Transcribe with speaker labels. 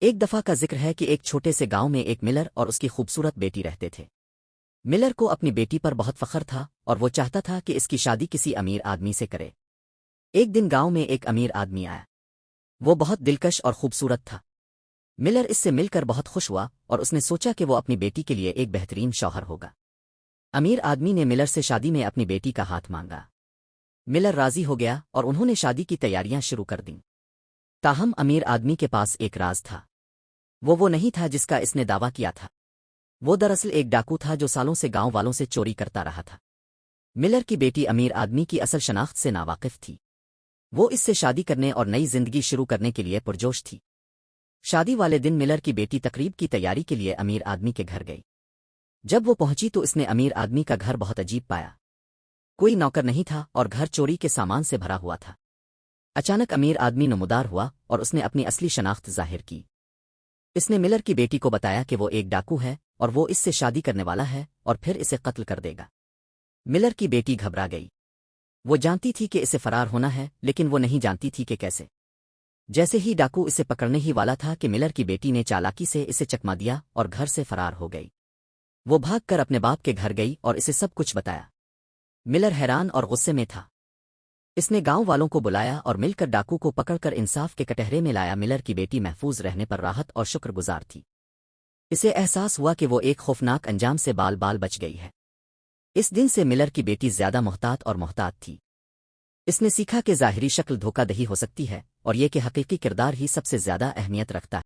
Speaker 1: ایک دفعہ کا ذکر ہے کہ ایک چھوٹے سے گاؤں میں ایک ملر اور اس کی خوبصورت بیٹی رہتے تھے۔ ملر کو اپنی بیٹی پر بہت فخر تھا اور وہ چاہتا تھا کہ اس کی شادی کسی امیر آدمی سے کرے۔ ایک دن گاؤں میں ایک امیر آدمی آیا۔ وہ بہت دلکش اور خوبصورت تھا۔ ملر اس سے مل کر بہت خوش ہوا اور اس نے سوچا کہ وہ اپنی بیٹی کے لیے ایک بہترین شوہر ہوگا۔ امیر آدمی نے ملر سے شادی میں اپنی بیٹی کا ہاتھ مانگا۔ ملر راضی ہو گیا اور انہوں نے شادی کی تیاریاں شروع کر دیں۔ تاہم امیر آدمی کے پاس ایک راز تھا۔ وہ نہیں تھا جس کا اس نے دعویٰ کیا تھا۔ وہ دراصل ایک ڈاکو تھا جو سالوں سے گاؤں والوں سے چوری کرتا رہا تھا۔ ملر کی بیٹی امیر آدمی کی اصل شناخت سے ناواقف تھی۔ وہ اس سے شادی کرنے اور نئی زندگی شروع کرنے کے لیے پرجوش تھی۔ شادی والے دن ملر کی بیٹی تقریب کی تیاری کے لیے امیر آدمی کے گھر گئی۔ جب وہ پہنچی تو اس نے امیر آدمی کا گھر بہت عجیب پایا۔ کوئی نوکر نہیں تھا اور گھر چوری کے سامان سے بھرا ہوا تھا۔ اچانک امیر آدمی نمودار ہوا اور اس نے اپنی اصلی شناخت ظاہر کی۔ اس نے ملر کی بیٹی کو بتایا کہ وہ ایک ڈاکو ہے اور وہ اس سے شادی کرنے والا ہے اور پھر اسے قتل کر دے گا۔ ملر کی بیٹی گھبرا گئی۔ وہ جانتی تھی کہ اسے فرار ہونا ہے لیکن وہ نہیں جانتی تھی کہ کیسے۔ جیسے ہی ڈاکو اسے پکڑنے ہی والا تھا کہ ملر کی بیٹی نے چالاکی سے اسے چکما دیا اور گھر سے فرار ہو گئی۔ وہ بھاگ کر اپنے باپ کے گھر گئی اور اسے سب کچھ بتایا۔ ملر حیران اور غصے میں تھا۔ اس نے گاؤں والوں کو بلایا اور مل کر ڈاکو کو پکڑ کر انصاف کے کٹہرے میں لایا۔ ملر کی بیٹی محفوظ رہنے پر راحت اور شکر گزار تھی۔ اسے احساس ہوا کہ وہ ایک خوفناک انجام سے بال بال بچ گئی ہے۔ اس دن سے ملر کی بیٹی زیادہ محتاط تھی۔ اس نے سیکھا کہ ظاہری شکل دھوکہ دہی ہو سکتی ہے اور یہ کہ حقیقی کردار ہی سب سے زیادہ اہمیت رکھتا ہے۔